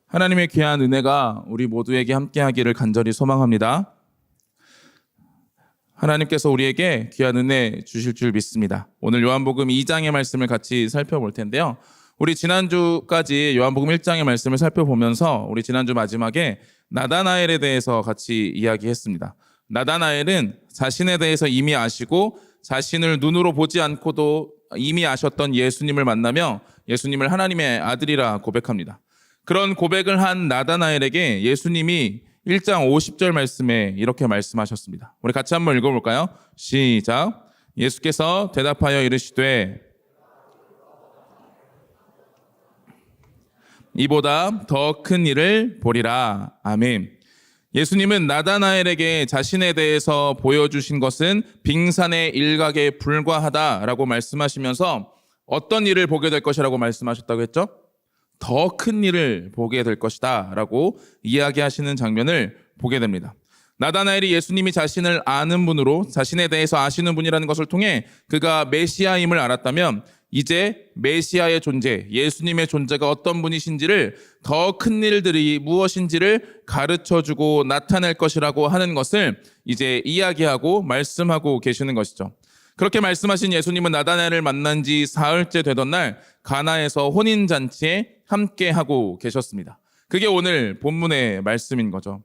하나님의 귀한 은혜가 우리 모두에게 함께하기를 간절히 소망합니다. 하나님께서 우리에게 귀한 은혜 주실 줄 믿습니다. 오늘 요한복음 2장의 말씀을 같이 살펴볼 텐데요. 우리 지난주까지 요한복음 1장의 말씀을 살펴보면서 우리 지난주 마지막에 나다나엘에 대해서 같이 이야기했습니다. 나다나엘은 자신에 대해서 이미 아시고 자신을 눈으로 보지 않고도 이미 아셨던 예수님을 만나며 예수님을 하나님의 아들이라 고백합니다. 그런 고백을 한 나다나엘에게 예수님이 1장 50절 말씀에 이렇게 말씀하셨습니다. 우리 같이 한번 읽어볼까요? 시작. 예수께서 대답하여 이르시되 이보다 더 큰 일을 보리라. 아멘. 예수님은 나다나엘에게 자신에 대해서 보여주신 것은 빙산의 일각에 불과하다라고 말씀하시면서 어떤 일을 보게 될 것이라고 말씀하셨다고 했죠? 더 큰 일을 보게 될 것이다 라고 이야기하시는 장면을 보게 됩니다. 나다나엘이 예수님이 자신을 아는 분으로 자신에 대해서 아시는 분이라는 것을 통해 그가 메시아임을 알았다면 이제 메시아의 존재, 예수님의 존재가 어떤 분이신지를 더 큰 일들이 무엇인지를 가르쳐주고 나타낼 것이라고 하는 것을 이제 이야기하고 말씀하고 계시는 것이죠. 그렇게 말씀하신 예수님은 나다나엘을 만난 지 사흘째 되던 날 가나에서 혼인잔치에 함께하고 계셨습니다. 그게 오늘 본문의 말씀인 거죠.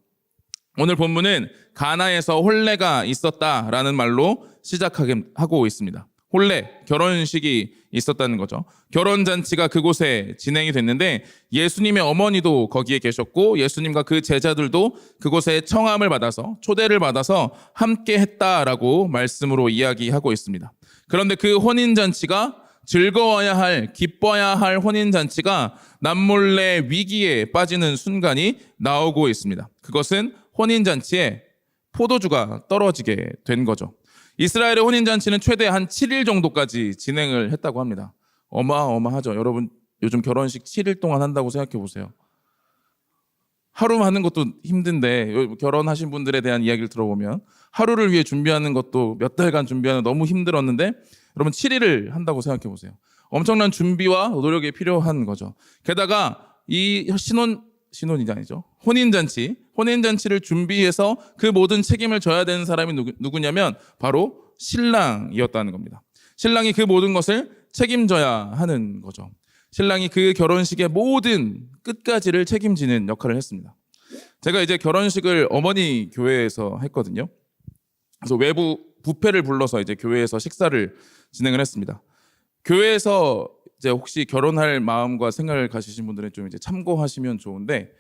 오늘 본문은 가나에서 혼례가 있었다라는 말로 시작하고 있습니다. 혼례, 결혼식이 있었다는 거죠. 결혼잔치가 그곳에 진행이 됐는데 예수님의 어머니도 거기에 계셨고 예수님과 그 제자들도 그곳에 청함을 받아서 초대를 받아서 함께 했다라고 말씀으로 이야기하고 있습니다. 그런데 그 혼인잔치가 즐거워야 할, 기뻐야 할 혼인잔치가 남몰래 위기에 빠지는 순간이 나오고 있습니다. 그것은 혼인잔치에 포도주가 떨어지게 된 거죠. 이스라엘의 혼인잔치는 최대 한 7일 정도까지 진행을 했다고 합니다. 어마어마하죠. 여러분 요즘 결혼식 7일 동안 한다고 생각해 보세요. 하루 하는 것도 힘든데 결혼하신 분들에 대한 이야기를 들어보면 하루를 위해 준비하는 것도 몇 달간 준비하는 너무 힘들었는데 여러분 7일을 한다고 생각해 보세요. 엄청난 준비와 노력이 필요한 거죠. 게다가 이 신혼이 아니죠. 혼인잔치를 준비해서 그 모든 책임을 져야 되는 사람이 누구냐면 바로 신랑이었다는 겁니다. 신랑이 그 모든 것을 책임져야 하는 거죠. 신랑이 그 결혼식의 모든 끝까지를 책임지는 역할을 했습니다. 제가 이제 결혼식을 어머니 교회에서 했거든요. 그래서 외부 뷔페를 불러서 이제 교회에서 식사를 진행을 했습니다. 교회에서 이제 혹시 결혼할 마음과 생각을 가지신 분들은 좀 이제 참고하시면 좋은데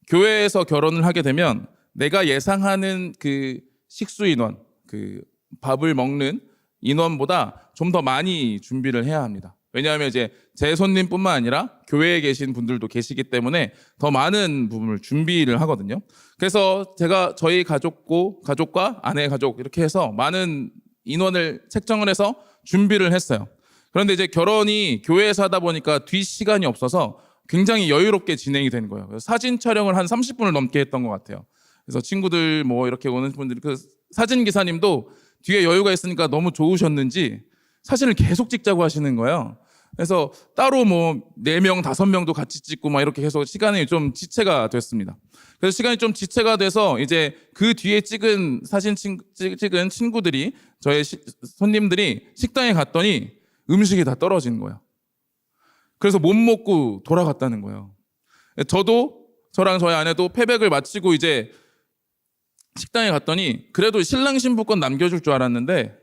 교회에서 결혼을 하게 되면 내가 예상하는 그 식수 인원, 그 밥을 먹는 인원보다 좀 더 많이 준비를 해야 합니다. 왜냐하면 이제 제 손님뿐만 아니라 교회에 계신 분들도 계시기 때문에 더 많은 부분을 준비를 하거든요. 그래서 제가 저희 가족과 아내의 가족 이렇게 해서 많은 인원을 책정을 해서 준비를 했어요. 그런데 이제 결혼이 교회에서 하다 보니까 뒷시간이 없어서 굉장히 여유롭게 진행이 되는 거예요. 그래서 사진 촬영을 한 30분을 넘게 했던 것 같아요. 그래서 친구들 뭐 이렇게 오는 분들이 그 사진 기사님도 뒤에 여유가 있으니까 너무 좋으셨는지 사진을 계속 찍자고 하시는 거예요. 그래서 따로 뭐 4명, 5명도 같이 찍고 막 이렇게 해서 시간이 좀 지체가 됐습니다. 그래서 시간이 좀 지체가 돼서 이제 그 뒤에 찍은 찍은 친구들이 저의 손님들이 식당에 갔더니 음식이 다 떨어지는 거예요. 그래서 못 먹고 돌아갔다는 거예요. 저랑 저희 아내도 패백을 마치고 이제 식당에 갔더니 그래도 신랑 신부 건 남겨줄 줄 알았는데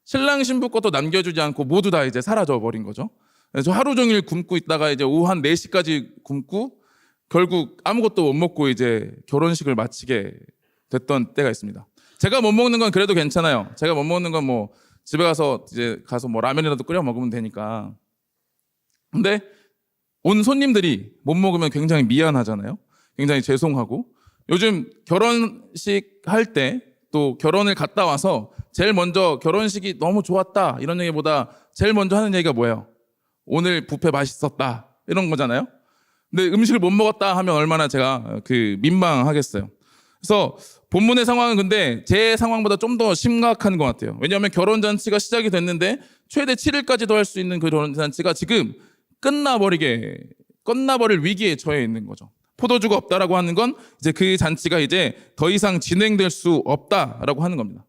신랑 신부 것도 남겨주지 않고 모두 다 이제 사라져 버린 거죠. 그래서 하루 종일 굶고 있다가 이제 오후 한 4시까지 굶고 결국 아무것도 못 먹고 이제 결혼식을 마치게 됐던 때가 있습니다. 제가 못 먹는 건 그래도 괜찮아요. 제가 못 먹는 건 뭐 집에 가서 뭐 라면이라도 끓여 먹으면 되니까. 근데 온 손님들이 못 먹으면 굉장히 미안하잖아요. 굉장히 죄송하고. 요즘 결혼식 할 때 또 결혼을 갔다 와서 제일 먼저 결혼식이 너무 좋았다 이런 얘기보다 제일 먼저 하는 얘기가 뭐예요? 오늘 뷔페 맛있었다 이런 거잖아요. 근데 음식을 못 먹었다 하면 얼마나 제가 민망하겠어요. 그래서 본문의 상황은 근데 제 상황보다 좀 더 심각한 것 같아요. 왜냐하면 결혼잔치가 시작이 됐는데 최대 7일까지도 할 수 있는 그 결혼잔치가 지금 끝나버릴 위기에 처해 있는 거죠. 포도주가 없다라고 하는 건 이제 그 잔치가 이제 더 이상 진행될 수 없다라고 하는 겁니다.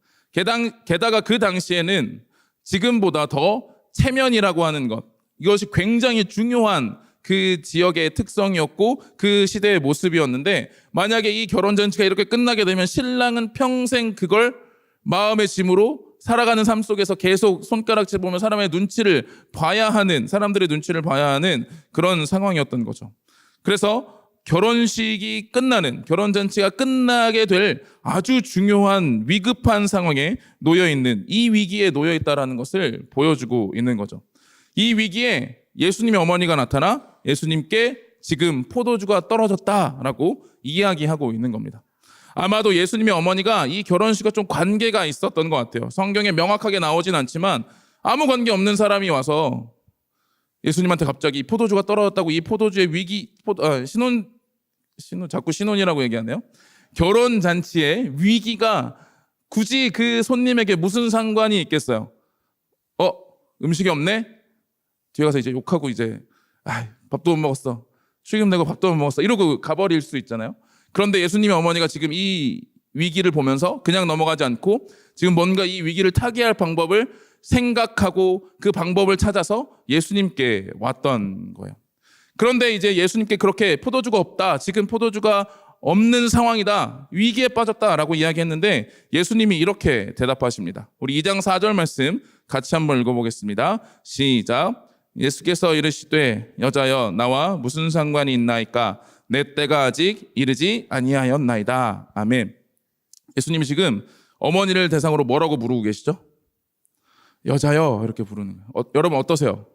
게다가 그 당시에는 지금보다 더 체면이라고 하는 것, 이것이 굉장히 중요한 그 지역의 특성이었고 그 시대의 모습이었는데, 만약에 이 결혼잔치가 이렇게 끝나게 되면 신랑은 평생 그걸 마음의 짐으로 살아가는 삶 속에서 계속 손가락질 보면 사람의 눈치를 봐야 하는, 사람들의 눈치를 봐야 하는 그런 상황이었던 거죠. 그래서 결혼식이 끝나는, 결혼잔치가 끝나게 될 아주 중요한 위급한 상황에 놓여있는, 이 위기에 놓여있다라는 것을 보여주고 있는 거죠. 이 위기에 예수님의 어머니가 나타나 예수님께 지금 포도주가 떨어졌다라고 이야기하고 있는 겁니다. 아마도 예수님의 어머니가 이 결혼식과 좀 관계가 있었던 것 같아요. 성경에 명확하게 나오진 않지만 아무 관계 없는 사람이 와서 예수님한테 갑자기 포도주가 떨어졌다고, 이 포도주의 위기, 자꾸 신혼이라고 얘기하네요. 결혼잔치의 위기가 굳이 그 손님에게 무슨 상관이 있겠어요? 음식이 없네? 뒤에 가서 이제 욕하고 이제 밥도 못 먹었어, 축의금 내고 밥도 못 먹었어, 이러고 가버릴 수 있잖아요. 그런데 예수님의 어머니가 지금 이 위기를 보면서 그냥 넘어가지 않고 지금 뭔가 이 위기를 타개할 방법을 생각하고 그 방법을 찾아서 예수님께 왔던 거예요. 그런데 이제 예수님께 그렇게 포도주가 없다, 지금 포도주가 없는 상황이다, 위기에 빠졌다라고 이야기했는데 예수님이 이렇게 대답하십니다. 우리 2장 4절 말씀 같이 한번 읽어보겠습니다. 시작. 예수께서 이르시되 여자여 나와 무슨 상관이 있나이까, 내 때가 아직 이르지 아니하였나이다. 아멘. 예수님이 지금 어머니를 대상으로 뭐라고 부르고 계시죠? 여자여 이렇게 부르는 거예요. 여러분 어떠세요?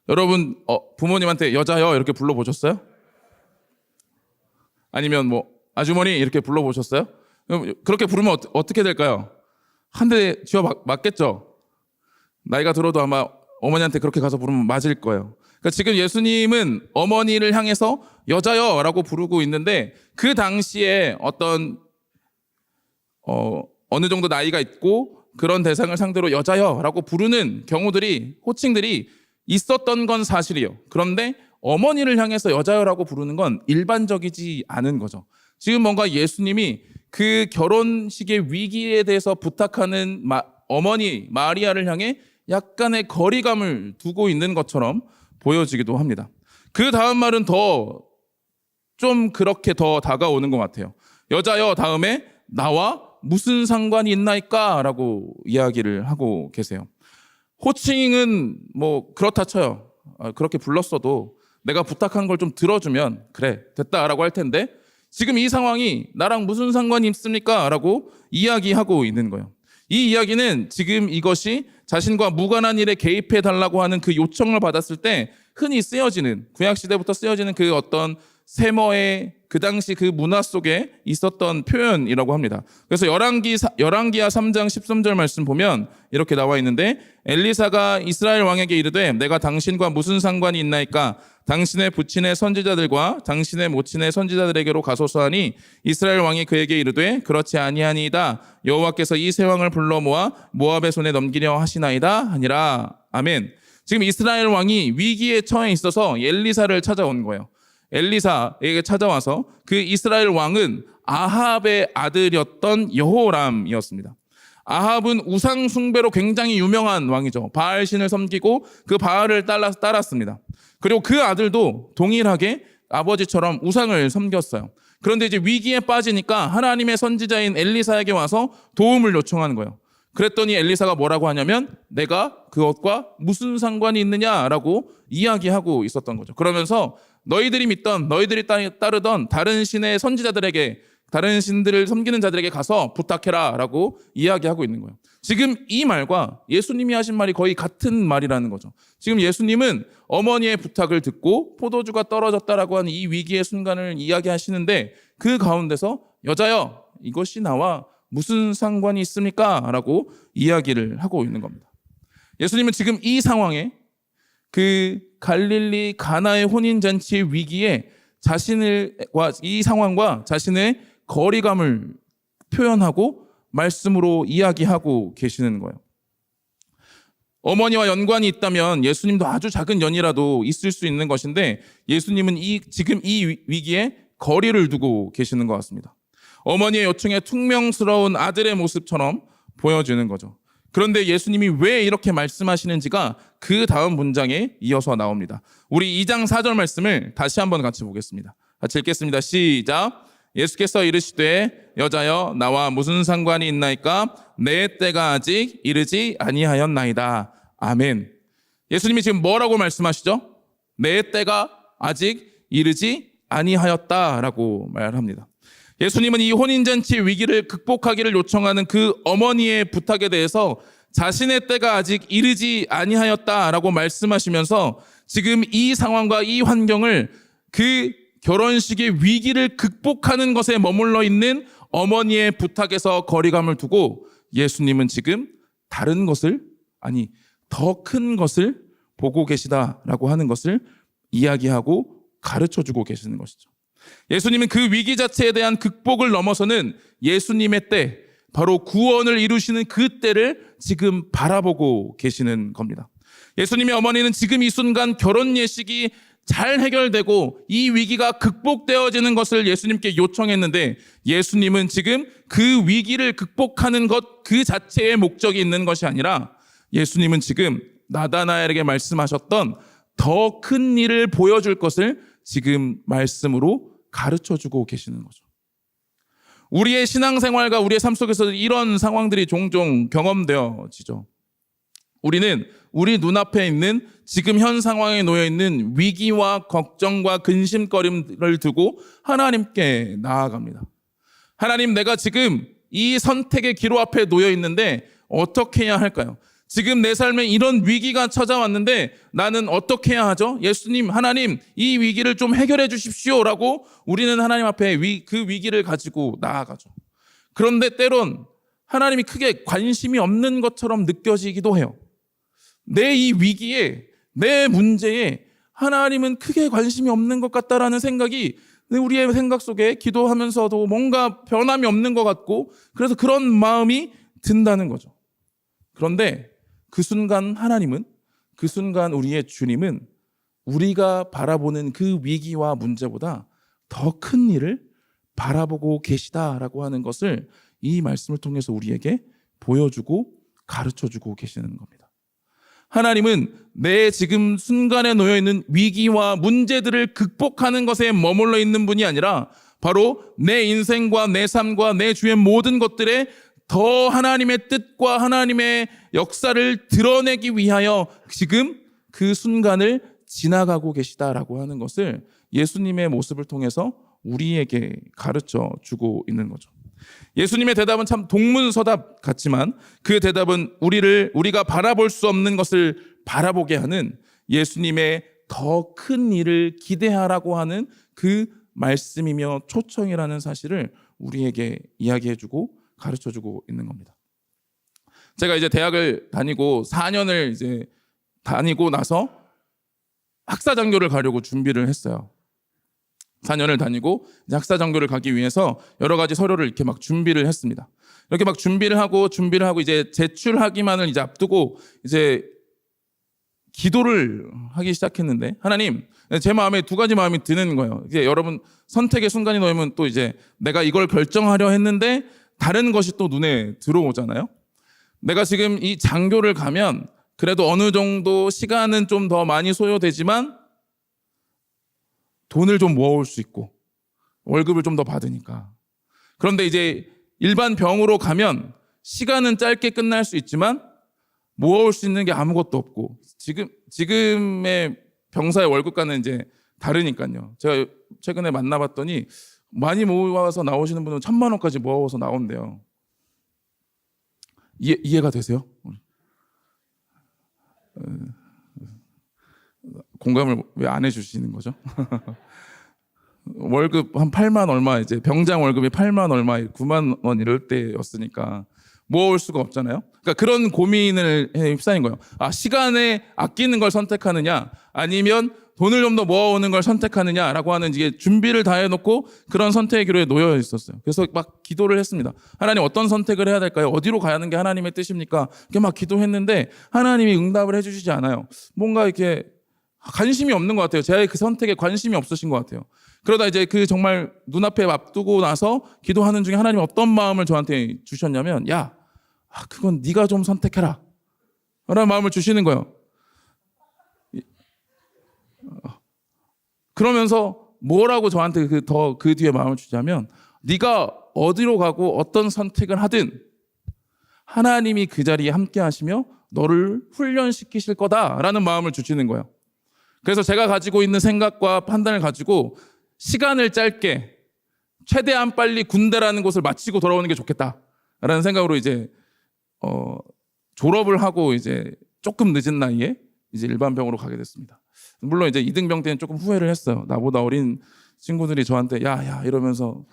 여러분 부모님한테 여자여 이렇게 불러보셨어요? 아니면 뭐 아주머니 이렇게 불러보셨어요? 그렇게 부르면 어떻게 될까요? 한 대 쥐어 맞겠죠? 나이가 들어도 아마 어머니한테 그렇게 가서 부르면 맞을 거예요. 그러니까 지금 예수님은 어머니를 향해서 여자여라고 부르고 있는데, 그 당시에 어떤 어느 정도 나이가 있고 그런 대상을 상대로 여자여라고 부르는 경우들이, 호칭들이 있었던 건 사실이에요. 그런데 어머니를 향해서 여자여라고 부르는 건 일반적이지 않은 거죠. 지금 뭔가 예수님이 그 결혼식의 위기에 대해서 부탁하는 어머니 마리아를 향해 약간의 거리감을 두고 있는 것처럼 보여지기도 합니다. 그 다음 말은 좀 그렇게 더 다가오는 것 같아요. 여자여 다음에 나와 무슨 상관이 있나이까 라고 이야기를 하고 계세요. 호칭은 뭐 그렇다 쳐요. 그렇게 불렀어도 내가 부탁한 걸 좀 들어주면 그래 됐다라고 할 텐데, 지금 이 상황이 나랑 무슨 상관이 있습니까? 라고 이야기하고 있는 거예요. 이 이야기는 지금 이것이 자신과 무관한 일에 개입해 달라고 하는 그 요청을 받았을 때 흔히 쓰여지는, 구약시대부터 쓰여지는 그 어떤 세머의 그 당시 그 문화 속에 있었던 표현이라고 합니다. 그래서 열왕기하 3장 13절 말씀 보면 이렇게 나와 있는데, 엘리사가 이스라엘 왕에게 이르되 내가 당신과 무슨 상관이 있나이까, 당신의 부친의 선지자들과 당신의 모친의 선지자들에게로 가소서 하니, 이스라엘 왕이 그에게 이르되 그렇지 아니하니이다, 여호와께서 이 세 왕을 불러 모아 모압의 손에 넘기려 하시나이다 하니라. 아멘. 지금 이스라엘 왕이 위기에 처해 있어서 엘리사를 찾아온 거예요. 엘리사에게 찾아와서, 그 이스라엘 왕은 아합의 아들이었던 여호람이었습니다. 아합은 우상 숭배로 굉장히 유명한 왕이죠. 바알 신을 섬기고 그 바알을 따랐습니다. 그리고 그 아들도 동일하게 아버지처럼 우상을 섬겼어요. 그런데 이제 위기에 빠지니까 하나님의 선지자인 엘리사에게 와서 도움을 요청하는 거예요. 그랬더니 엘리사가 뭐라고 하냐면 내가 그것과 무슨 상관이 있느냐라고 이야기하고 있었던 거죠. 그러면서 너희들이 믿던, 너희들이 따르던 다른 신의 선지자들에게, 다른 신들을 섬기는 자들에게 가서 부탁해라 라고 이야기하고 있는 거예요. 지금 이 말과 예수님이 하신 말이 거의 같은 말이라는 거죠. 지금 예수님은 어머니의 부탁을 듣고 포도주가 떨어졌다라고 하는 이 위기의 순간을 이야기하시는데, 그 가운데서 여자여 이것이 나와 무슨 상관이 있습니까? 라고 이야기를 하고 있는 겁니다. 예수님은 지금 이 상황에, 그 갈릴리 가나의 혼인잔치의 위기에 이 상황과 자신의 거리감을 표현하고 말씀으로 이야기하고 계시는 거예요. 어머니와 연관이 있다면 예수님도 아주 작은 연이라도 있을 수 있는 것인데, 예수님은 지금 이 위기에 거리를 두고 계시는 것 같습니다. 어머니의 요청에 퉁명스러운 아들의 모습처럼 보여지는 거죠. 그런데 예수님이 왜 이렇게 말씀하시는지가 그 다음 문장에 이어서 나옵니다. 우리 2장 4절 말씀을 다시 한번 같이 보겠습니다. 같이 읽겠습니다. 시작. 예수께서 이르시되 여자여 나와 무슨 상관이 있나이까? 내 때가 아직 이르지 아니하였나이다. 아멘. 예수님이 지금 뭐라고 말씀하시죠? 내 때가 아직 이르지 아니하였다라고 말합니다. 예수님은 이 혼인잔치 위기를 극복하기를 요청하는 그 어머니의 부탁에 대해서 자신의 때가 아직 이르지 아니하였다라고 말씀하시면서 지금 이 상황과 이 환경을 그 결혼식의 위기를 극복하는 것에 머물러 있는 어머니의 부탁에서 거리감을 두고 예수님은 지금 다른 것을, 아니 더 큰 것을 보고 계시다라고 하는 것을 이야기하고 가르쳐주고 계시는 것이죠. 예수님은 그 위기 자체에 대한 극복을 넘어서는 예수님의 때, 바로 구원을 이루시는 그 때를 지금 바라보고 계시는 겁니다. 예수님의 어머니는 지금 이 순간 결혼 예식이 잘 해결되고 이 위기가 극복되어지는 것을 예수님께 요청했는데 예수님은 지금 그 위기를 극복하는 것 그 자체의 목적이 있는 것이 아니라 예수님은 지금 나다나엘에게 말씀하셨던 더 큰 일을 보여줄 것을 지금 말씀으로 가르쳐주고 계시는 거죠. 우리의 신앙생활과 우리의 삶 속에서 이런 상황들이 종종 경험되어지죠. 우리는 우리 눈앞에 있는 지금 현 상황에 놓여 있는 위기와 걱정과 근심거림을 두고 하나님께 나아갑니다. 하나님, 내가 지금 이 선택의 기로 앞에 놓여 있는데 어떻게 해야 할까요? 지금 내 삶에 이런 위기가 찾아왔는데 나는 어떻게 해야 하죠? 예수님, 하나님, 이 위기를 좀 해결해 주십시오라고 우리는 하나님 앞에 그 위기를 가지고 나아가죠. 그런데 때론 하나님이 크게 관심이 없는 것처럼 느껴지기도 해요. 내 이 위기에, 내 문제에 하나님은 크게 관심이 없는 것 같다라는 생각이 우리의 생각 속에 기도하면서도 뭔가 변함이 없는 것 같고 그래서 그런 마음이 든다는 거죠. 그런데 그 순간 하나님은, 그 순간 우리의 주님은 우리가 바라보는 그 위기와 문제보다 더 큰 일을 바라보고 계시다라고 하는 것을 이 말씀을 통해서 우리에게 보여주고 가르쳐주고 계시는 겁니다. 하나님은 내 지금 순간에 놓여있는 위기와 문제들을 극복하는 것에 머물러 있는 분이 아니라 바로 내 인생과 내 삶과 내 주의 모든 것들에 더 하나님의 뜻과 하나님의 역사를 드러내기 위하여 지금 그 순간을 지나가고 계시다라고 하는 것을 예수님의 모습을 통해서 우리에게 가르쳐 주고 있는 거죠. 예수님의 대답은 참 동문서답 같지만 그 대답은 우리가 바라볼 수 없는 것을 바라보게 하는 예수님의 더 큰 일을 기대하라고 하는 그 말씀이며 초청이라는 사실을 우리에게 이야기해주고 가르쳐주고 있는 겁니다. 제가 이제 대학을 다니고 4년을 이제 다니고 나서 학사장교를 가려고 준비를 했어요. 4년을 다니고 이제 학사장교를 가기 위해서 여러 가지 서류를 이렇게 막 준비를 했습니다. 이렇게 막 준비를 하고 이제 제출하기만을 이제 앞두고 이제 기도를 하기 시작했는데 하나님, 제 마음에 두 가지 마음이 드는 거예요. 이제 여러분 선택의 순간이 놓이면 또 이제 내가 이걸 결정하려 했는데 다른 것이 또 눈에 들어오잖아요. 내가 지금 이 장교를 가면 그래도 어느 정도 시간은 좀 더 많이 소요되지만 돈을 좀 모아올 수 있고 월급을 좀 더 받으니까. 그런데 이제 일반 병으로 가면 시간은 짧게 끝날 수 있지만 모아올 수 있는 게 아무것도 없고 지금의 병사의 월급과는 이제 다르니까요. 제가 최근에 만나봤더니 많이 모아서 나오시는 분은 1,000만 원까지 모아서 나온대요. 이해가 되세요? 공감을 왜 안 해주시는 거죠? 월급 한 8만 얼마, 이제 병장 월급이 8만 얼마, 9만 원 이럴 때였으니까 모아올 수가 없잖아요. 그러니까 그런 고민을 휩싸인 거예요. 시간에 아끼는 걸 선택하느냐, 아니면 돈을 좀 더 모아오는 걸 선택하느냐라고 하는 이게 준비를 다 해놓고 그런 선택의 기로에 놓여 있었어요. 그래서 막 기도를 했습니다. 하나님, 어떤 선택을 해야 될까요? 어디로 가는 게 하나님의 뜻입니까? 이렇게 막 기도했는데 하나님이 응답을 해주시지 않아요. 뭔가 이렇게 관심이 없는 것 같아요. 제 그 선택에 관심이 없으신 것 같아요. 그러다 이제 그 정말 눈앞에 앞두고 나서 기도하는 중에 하나님이 어떤 마음을 저한테 주셨냐면, 야, 그건 네가 좀 선택해라 라는 마음을 주시는 거예요. 그러면서 뭐라고 저한테 그 뒤에 마음을 주자면, 네가 어디로 가고 어떤 선택을 하든 하나님이 그 자리에 함께 하시며 너를 훈련시키실 거다라는 마음을 주시는 거예요. 그래서 제가 가지고 있는 생각과 판단을 가지고 시간을 짧게 최대한 빨리 군대라는 곳을 마치고 돌아오는 게 좋겠다라는 생각으로 이제 졸업을 하고 이제 조금 늦은 나이에 이제 일반병으로 가게 됐습니다. 물론 이제 이등병 때는 조금 후회를 했어요. 나보다 어린 친구들이 저한테 야 이러면서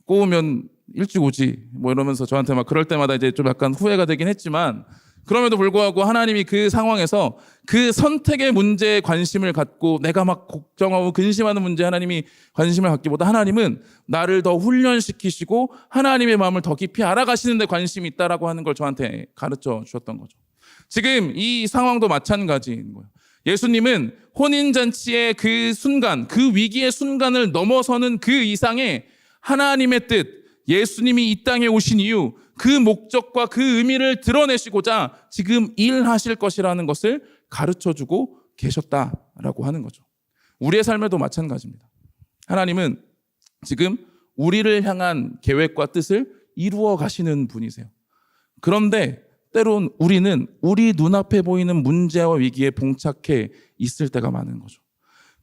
꼬우면 일찍 오지 뭐 이러면서 저한테 막 그럴 때마다 이제 좀 약간 후회가 되긴 했지만, 그럼에도 불구하고 하나님이 그 상황에서 그 선택의 문제에 관심을 갖고 내가 막 걱정하고 근심하는 문제에 하나님이 관심을 갖기보다 하나님은 나를 더 훈련시키시고 하나님의 마음을 더 깊이 알아가시는 데 관심이 있다라고 하는 걸 저한테 가르쳐 주셨던 거죠. 지금 이 상황도 마찬가지인 거예요. 예수님은 혼인잔치의 그 순간, 그 위기의 순간을 넘어서는 그 이상의 하나님의 뜻, 예수님이 이 땅에 오신 이유, 그 목적과 그 의미를 드러내시고자 지금 일하실 것이라는 것을 가르쳐주고 계셨다라고 하는 거죠. 우리의 삶에도 마찬가지입니다. 하나님은 지금 우리를 향한 계획과 뜻을 이루어 가시는 분이세요. 그런데 때론 우리는 우리 눈앞에 보이는 문제와 위기에 봉착해 있을 때가 많은 거죠.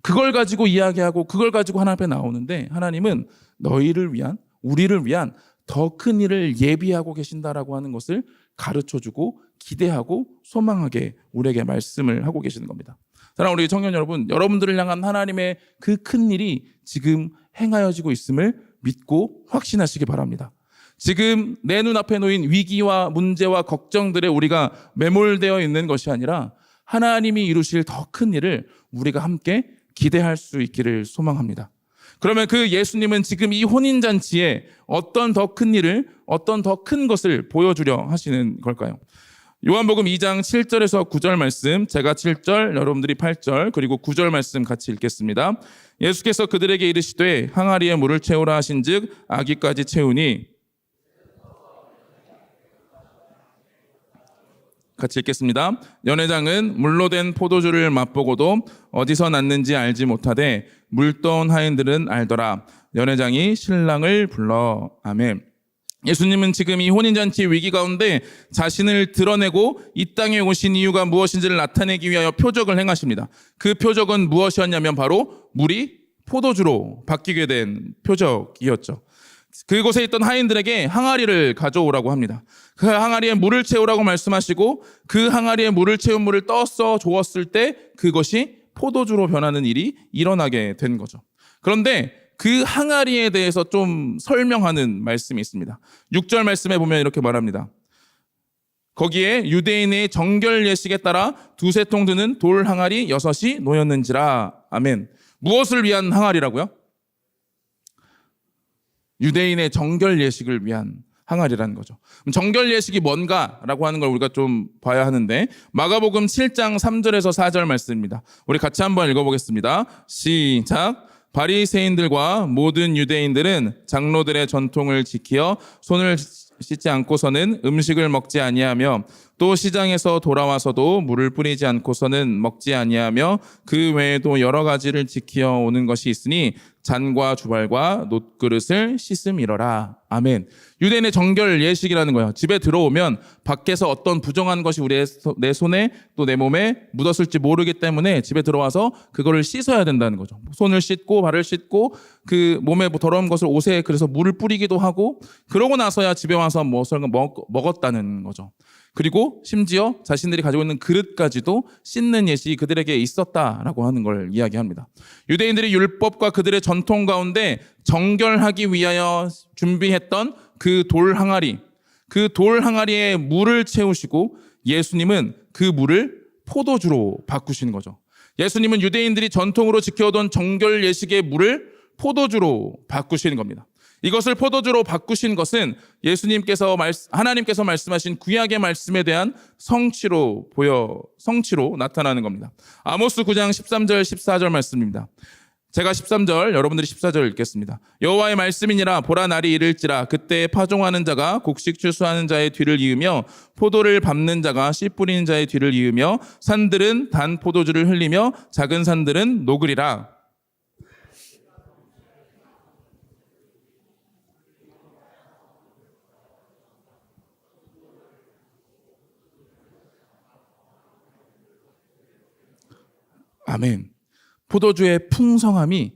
그걸 가지고 이야기하고 그걸 가지고 하나님 앞에 나오는데, 하나님은 너희를 위한, 우리를 위한 더 큰 일을 예비하고 계신다라고 하는 것을 가르쳐주고 기대하고 소망하게 우리에게 말씀을 하고 계시는 겁니다. 사랑하는 우리 청년 여러분, 여러분들을 향한 하나님의 그 큰 일이 지금 행하여지고 있음을 믿고 확신하시기 바랍니다. 지금 내 눈앞에 놓인 위기와 문제와 걱정들에 우리가 매몰되어 있는 것이 아니라 하나님이 이루실 더 큰 일을 우리가 함께 기대할 수 있기를 소망합니다. 그러면 그 예수님은 지금 이 혼인잔치에 어떤 더 큰 일을, 어떤 더 큰 것을 보여주려 하시는 걸까요? 요한복음 2장 7절에서 9절 말씀, 제가 7절, 여러분들이 8절, 그리고 9절 말씀 같이 읽겠습니다. 예수께서 그들에게 이르시되 항아리에 물을 채우라 하신즉 아기까지 채우니, 같이 읽겠습니다. 연회장은 물로 된 포도주를 맛보고도 어디서 났는지 알지 못하되 물떠온 하인들은 알더라. 연회장이 신랑을 불러. 아멘. 예수님은 지금 이 혼인잔치 위기 가운데 자신을 드러내고 이 땅에 오신 이유가 무엇인지를 나타내기 위하여 표적을 행하십니다. 그 표적은 무엇이었냐면 바로 물이 포도주로 바뀌게 된 표적이었죠. 그곳에 있던 하인들에게 항아리를 가져오라고 합니다. 그 항아리에 물을 채우라고 말씀하시고 그 항아리에 물을 채운 물을 떠서 주었을 때 그것이 포도주로 변하는 일이 일어나게 된 거죠. 그런데 그 항아리에 대해서 좀 설명하는 말씀이 있습니다. 6절 말씀에 보면 이렇게 말합니다. 거기에 유대인의 정결 예식에 따라 두세 통 드는 돌 항아리 6이 놓였는지라. 아멘. 무엇을 위한 항아리라고요? 유대인의 정결 예식을 위한 항아리라는 거죠. 정결 예식이 뭔가라고 하는 걸 우리가 좀 봐야 하는데, 마가복음 7장 3절에서 4절 말씀입니다. 우리 같이 한번 읽어보겠습니다. 시작. 바리새인들과 모든 유대인들은 장로들의 전통을 지키어 손을 씻지 않고서는 음식을 먹지 아니하며 또 시장에서 돌아와서도 물을 뿌리지 않고서는 먹지 아니하며 그 외에도 여러 가지를 지키어 오는 것이 있으니 잔과 주발과 놋그릇을 씻음이러라. 아멘. 유대인의 정결 예식이라는 거예요. 집에 들어오면 밖에서 어떤 부정한 것이 내 손에 또 내 몸에 묻었을지 모르기 때문에 집에 들어와서 그거를 씻어야 된다는 거죠. 손을 씻고 발을 씻고 그 몸에 더러운 것을 옷에 그래서 물을 뿌리기도 하고, 그러고 나서야 집에 와서 무엇을 먹었다는 거죠. 그리고 심지어 자신들이 가지고 있는 그릇까지도 씻는 예식이 그들에게 있었다라고 하는 걸 이야기합니다. 유대인들이 율법과 그들의 전통 가운데 정결하기 위하여 준비했던 그 돌 항아리, 그 돌 항아리에 물을 채우시고 예수님은 그 물을 포도주로 바꾸시는 거죠. 예수님은 유대인들이 전통으로 지켜오던 정결 예식의 물을 포도주로 바꾸시는 겁니다. 이것을 포도주로 바꾸신 것은 하나님께서 말씀하신 구약의 말씀에 대한 성취로 나타나는 겁니다. 아모스 9장 13절 14절 말씀입니다. 제가 13절, 여러분들이 14절 읽겠습니다. 여호와의 말씀이니라. 보라, 날이 이를지라. 그때 파종하는 자가 곡식 추수하는 자의 뒤를 이으며 포도를 밟는 자가 씨 뿌리는 자의 뒤를 이으며 산들은 단 포도주를 흘리며 작은 산들은 녹으리라. 아멘. 포도주의 풍성함이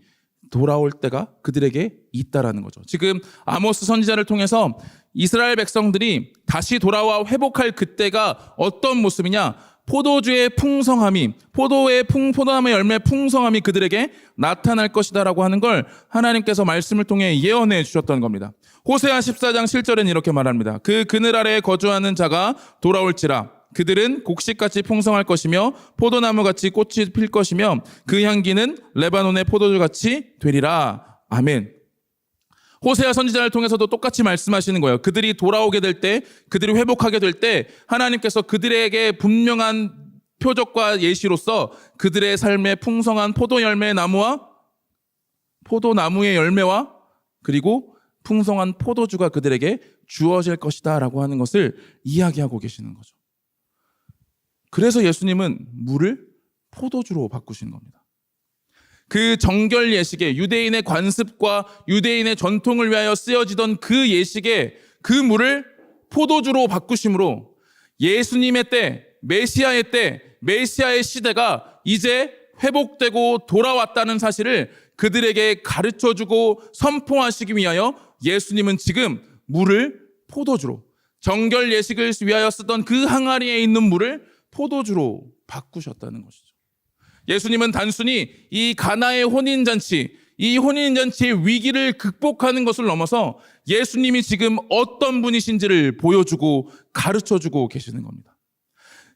돌아올 때가 그들에게 있다라는 거죠. 지금 아모스 선지자를 통해서 이스라엘 백성들이 다시 돌아와 회복할 그때가 어떤 모습이냐? 포도주의 풍성함이, 포도나무의 열매의 풍성함이 그들에게 나타날 것이다라고 하는 걸 하나님께서 말씀을 통해 예언해 주셨던 겁니다. 호세아 14장 7절에는 이렇게 말합니다. 그 그늘 아래에 거주하는 자가 돌아올지라. 그들은 곡식같이 풍성할 것이며 포도나무같이 꽃이 필 것이며 그 향기는 레바논의 포도주같이 되리라. 아멘. 호세아 선지자를 통해서도 똑같이 말씀하시는 거예요. 그들이 돌아오게 될 때, 그들이 회복하게 될 때 하나님께서 그들에게 분명한 표적과 예시로서 그들의 삶에 풍성한 포도나무의 열매와 그리고 풍성한 포도주가 그들에게 주어질 것이다 라고 하는 것을 이야기하고 계시는 거죠. 그래서 예수님은 물을 포도주로 바꾸신 겁니다. 그 정결 예식에 유대인의 관습과 유대인의 전통을 위하여 쓰여지던 그 예식에 그 물을 포도주로 바꾸심으로 예수님의 때, 메시아의 시대가 이제 회복되고 돌아왔다는 사실을 그들에게 가르쳐주고 선포하시기 위하여 예수님은 지금 물을 포도주로, 정결 예식을 위하여 쓰던 그 항아리에 있는 물을 포도주로 바꾸셨다는 것이죠. 예수님은 단순히 이 가나의 혼인잔치, 이 혼인잔치의 위기를 극복하는 것을 넘어서 예수님이 지금 어떤 분이신지를 보여주고 가르쳐주고 계시는 겁니다.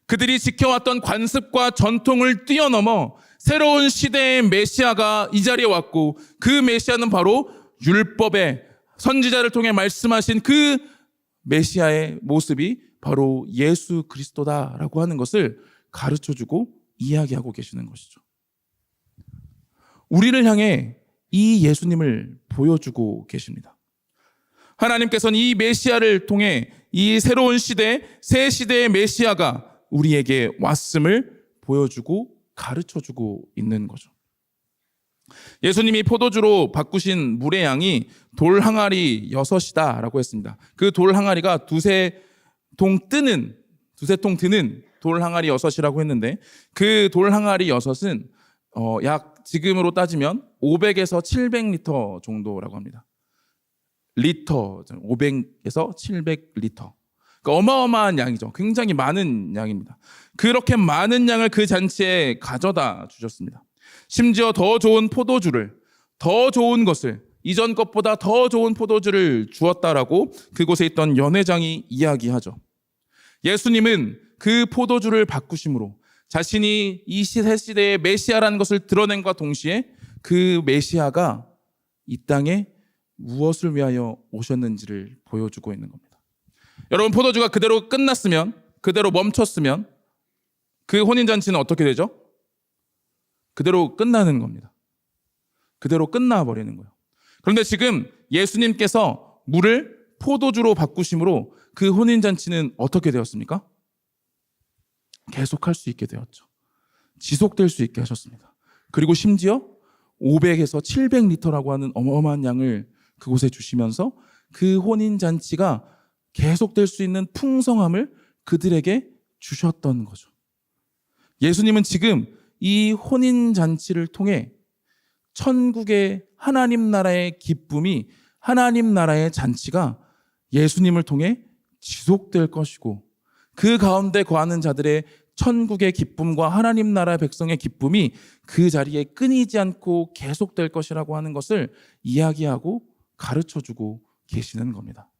그들이 지켜왔던 관습과 전통을 뛰어넘어 새로운 시대의 메시아가 이 자리에 왔고 그 메시아는 바로 율법의 선지자를 통해 말씀하신 그 메시아의 모습이 바로 예수 그리스도다라고 하는 것을 가르쳐주고 이야기하고 계시는 것이죠. 우리를 향해 이 예수님을 보여주고 계십니다. 하나님께서는 이 메시아를 통해 이 새로운 시대, 새 시대의 메시아가 우리에게 왔음을 보여주고 가르쳐주고 있는 거죠. 예수님이 포도주로 바꾸신 물의 양이 돌 항아리 6이다라고 했습니다. 그 돌 항아리가 두세 통 드는 돌 항아리 6이라고 했는데 그 돌 항아리 6은 약 지금으로 따지면 500에서 700리터 정도라고 합니다. 리터, 500에서 700리터. 그러니까 어마어마한 양이죠. 굉장히 많은 양입니다. 그렇게 많은 양을 그 잔치에 가져다 주셨습니다. 심지어 더 좋은 포도주를, 더 좋은 것을, 이전 것보다 더 좋은 포도주를 주었다라고 그곳에 있던 연회장이 이야기하죠. 예수님은 그 포도주를 바꾸심으로 자신이 이 새 시대의 메시아라는 것을 드러낸과 동시에 그 메시아가 이 땅에 무엇을 위하여 오셨는지를 보여주고 있는 겁니다. 여러분, 포도주가 그대로 끝났으면, 그대로 멈췄으면 그 혼인잔치는 어떻게 되죠? 그대로 끝나는 겁니다. 그대로 끝나버리는 거예요. 그런데 지금 예수님께서 물을 포도주로 바꾸심으로 그 혼인잔치는 어떻게 되었습니까? 계속할 수 있게 되었죠. 지속될 수 있게 하셨습니다. 그리고 심지어 500에서 700리터라고 하는 어마어마한 양을 그곳에 주시면서 그 혼인잔치가 계속될 수 있는 풍성함을 그들에게 주셨던 거죠. 예수님은 지금 이 혼인잔치를 통해 천국의 하나님 나라의 기쁨이, 하나님 나라의 잔치가 예수님을 통해 지속될 것이고 그 가운데 거하는 자들의 천국의 기쁨과 하나님 나라 백성의 기쁨이 그 자리에 끊이지 않고 계속될 것이라고 하는 것을 이야기하고 가르쳐주고 계시는 겁니다.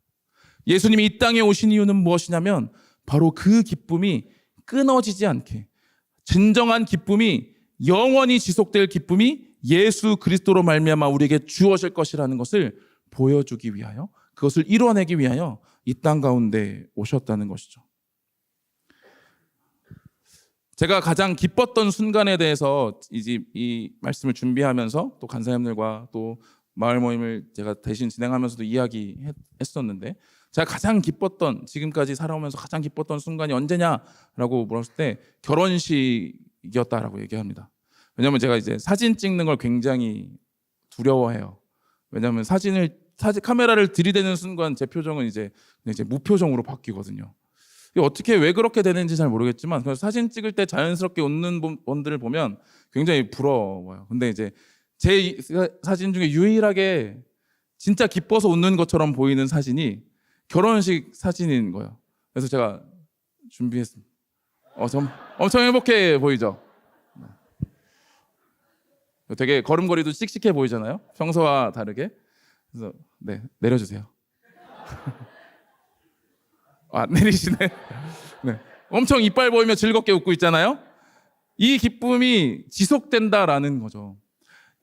예수님이 이 땅에 오신 이유는 무엇이냐면 바로 그 기쁨이 끊어지지 않게, 진정한 기쁨이, 영원히 지속될 기쁨이 예수 그리스도로 말미암아 우리에게 주어질 것이라는 것을 보여주기 위하여, 그것을 이뤄내기 위하여 이 땅 가운데 오셨다는 것이죠. 제가 가장 기뻤던 순간에 대해서 이 말씀을 준비하면서 또 간사님들과 또 마을 모임을 제가 대신 진행하면서도 이야기했었는데, 제가 가장 기뻤던, 지금까지 살아오면서 가장 기뻤던 순간이 언제냐라고 물었을 때 결혼식이었다라고 얘기합니다. 왜냐하면 제가 이제 사진 찍는 걸 굉장히 두려워해요. 왜냐하면 카메라를 들이대는 순간 제 표정은 이제 무표정으로 바뀌거든요. 어떻게 왜 그렇게 되는지 잘 모르겠지만, 그래서 사진 찍을 때 자연스럽게 웃는 분들을 보면 굉장히 부러워요. 근데 이제 제 사진 중에 유일하게 진짜 기뻐서 웃는 것처럼 보이는 사진이 결혼식 사진인 거예요. 그래서 제가 준비했습니다. 엄청 행복해 보이죠? 되게 걸음걸이도 씩씩해 보이잖아요, 평소와 다르게. 그래서 네, 내려주세요. 안 내리시네. 네. 엄청 이빨 보이며 즐겁게 웃고 있잖아요. 이 기쁨이 지속된다라는 거죠.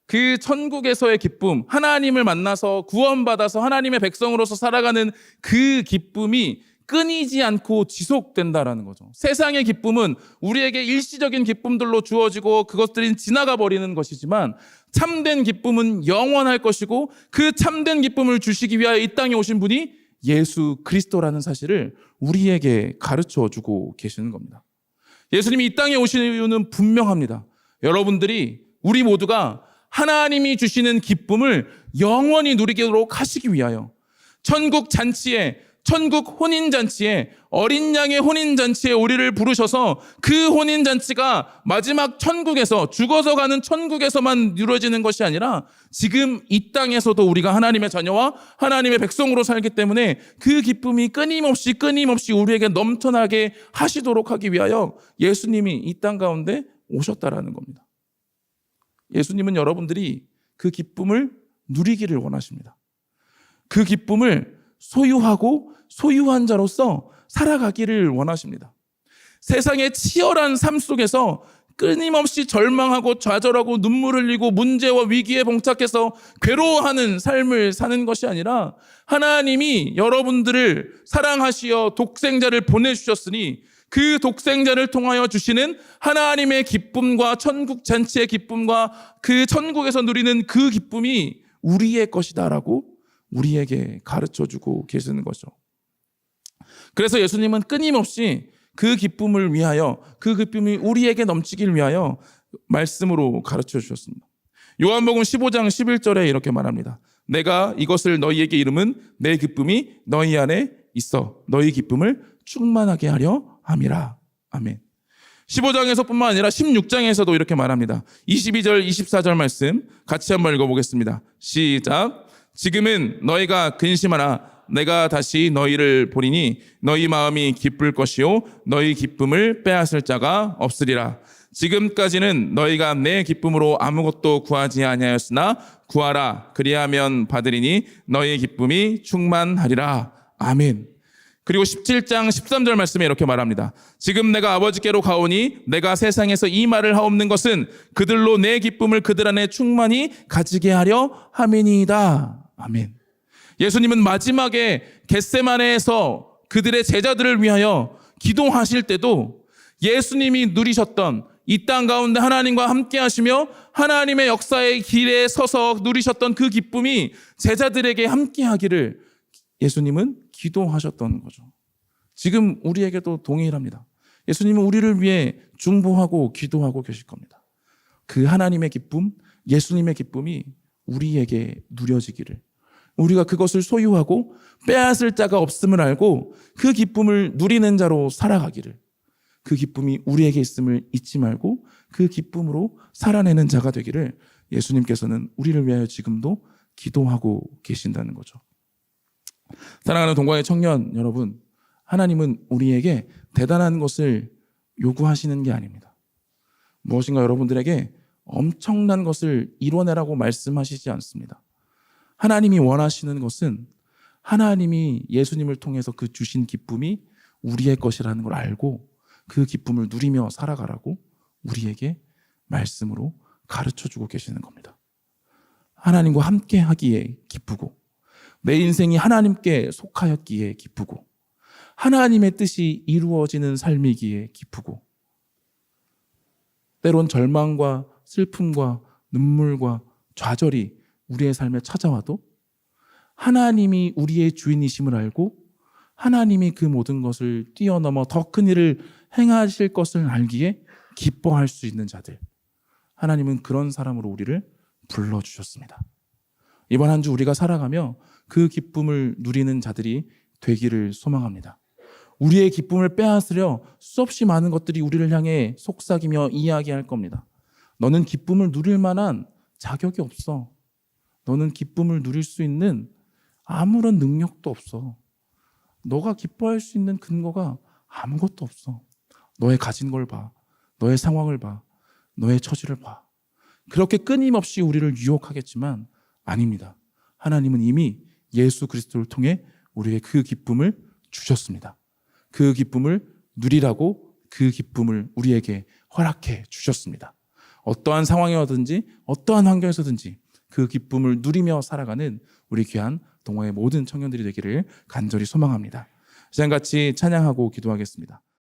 그 천국에서의 기쁨, 하나님을 만나서 구원받아서 하나님의 백성으로서 살아가는 그 기쁨이 끊이지 않고 지속된다라는 거죠. 세상의 기쁨은 우리에게 일시적인 기쁨들로 주어지고 그것들이 지나가 버리는 것이지만, 참된 기쁨은 영원할 것이고, 그 참된 기쁨을 주시기 위하여 이 땅에 오신 분이 예수 그리스도라는 사실을 우리에게 가르쳐 주고 계시는 겁니다. 예수님이 이 땅에 오신 이유는 분명합니다. 여러분들이, 우리 모두가 하나님이 주시는 기쁨을 영원히 누리도록 하시기 위하여, 천국 잔치에, 천국 혼인잔치에, 어린 양의 혼인잔치에 우리를 부르셔서 그 혼인잔치가 마지막 천국에서, 죽어서 가는 천국에서만 이루어지는 것이 아니라 지금 이 땅에서도 우리가 하나님의 자녀와 하나님의 백성으로 살기 때문에 그 기쁨이 끊임없이 우리에게 넘쳐나게 하시도록 하기 위하여 예수님이 이 땅 가운데 오셨다라는 겁니다. 예수님은 여러분들이 그 기쁨을 누리기를 원하십니다. 그 기쁨을 소유하고 소유한 자로서 살아가기를 원하십니다. 세상의 치열한 삶 속에서 끊임없이 절망하고 좌절하고 눈물 흘리고 문제와 위기에 봉착해서 괴로워하는 삶을 사는 것이 아니라, 하나님이 여러분들을 사랑하시어 독생자를 보내주셨으니 그 독생자를 통하여 주시는 하나님의 기쁨과 천국 잔치의 기쁨과 그 천국에서 누리는 그 기쁨이 우리의 것이다라고 우리에게 가르쳐주고 계시는 거죠. 그래서 예수님은 끊임없이 그 기쁨을 위하여, 그 기쁨이 우리에게 넘치길 위하여 말씀으로 가르쳐 주셨습니다. 요한복음 15장 11절에 이렇게 말합니다. 내가 이것을 너희에게 이름은 내 기쁨이 너희 안에 있어 너희 기쁨을 충만하게 하려 함이라. 아멘. 15장에서뿐만 아니라 16장에서도 이렇게 말합니다. 22절 24절 말씀 같이 한번 읽어보겠습니다. 시작. 지금은 너희가 근심하라. 내가 다시 너희를 보리니 너희 마음이 기쁠 것이요 너희 기쁨을 빼앗을 자가 없으리라. 지금까지는 너희가 내 기쁨으로 아무것도 구하지 아니하였으나 구하라. 그리하면 받으리니 너희 기쁨이 충만하리라. 아멘. 그리고 17장 13절 말씀에 이렇게 말합니다. 지금 내가 아버지께로 가오니 내가 세상에서 이 말을 하옵는 것은 그들로 내 기쁨을 그들 안에 충만히 가지게 하려 함이니이다. 아멘. 예수님은 마지막에 겟세마네에서 그들의 제자들을 위하여 기도하실 때도 예수님이 누리셨던, 이 땅 가운데 하나님과 함께 하시며 하나님의 역사의 길에 서서 누리셨던 그 기쁨이 제자들에게 함께 하기를 예수님은 기도하셨던 거죠. 지금 우리에게도 동일합니다. 예수님은 우리를 위해 중보하고 기도하고 계실 겁니다. 그 하나님의 기쁨, 예수님의 기쁨이 우리에게 누려지기를, 우리가 그것을 소유하고 빼앗을 자가 없음을 알고 그 기쁨을 누리는 자로 살아가기를, 그 기쁨이 우리에게 있음을 잊지 말고 그 기쁨으로 살아내는 자가 되기를 예수님께서는 우리를 위하여 지금도 기도하고 계신다는 거죠. 사랑하는 동광의 청년 여러분, 하나님은 우리에게 대단한 것을 요구하시는 게 아닙니다. 무엇인가 여러분들에게 엄청난 것을 이뤄내라고 말씀하시지 않습니다. 하나님이 원하시는 것은 하나님이 예수님을 통해서 그 주신 기쁨이 우리의 것이라는 걸 알고 그 기쁨을 누리며 살아가라고 우리에게 말씀으로 가르쳐주고 계시는 겁니다. 하나님과 함께 하기에 기쁘고, 내 인생이 하나님께 속하였기에 기쁘고, 하나님의 뜻이 이루어지는 삶이기에 기쁘고, 때론 절망과 슬픔과 눈물과 좌절이 우리의 삶에 찾아와도 하나님이 우리의 주인이심을 알고 하나님이 그 모든 것을 뛰어넘어 더 큰 일을 행하실 것을 알기에 기뻐할 수 있는 자들, 하나님은 그런 사람으로 우리를 불러주셨습니다. 이번 한 주 우리가 살아가며 그 기쁨을 누리는 자들이 되기를 소망합니다. 우리의 기쁨을 빼앗으려 수없이 많은 것들이 우리를 향해 속삭이며 이야기할 겁니다. 너는 기쁨을 누릴 만한 자격이 없어. 너는 기쁨을 누릴 수 있는 아무런 능력도 없어. 너가 기뻐할 수 있는 근거가 아무것도 없어. 너의 가진 걸 봐. 너의 상황을 봐. 너의 처지를 봐. 그렇게 끊임없이 우리를 유혹하겠지만 아닙니다. 하나님은 이미 예수 그리스도를 통해 우리에게 그 기쁨을 주셨습니다. 그 기쁨을 누리라고 그 기쁨을 우리에게 허락해 주셨습니다. 어떠한 상황이어든지 어떠한 환경에서든지 그 기쁨을 누리며 살아가는 우리 귀한 동호회 모든 청년들이 되기를 간절히 소망합니다. 시간 같이 찬양하고 기도하겠습니다.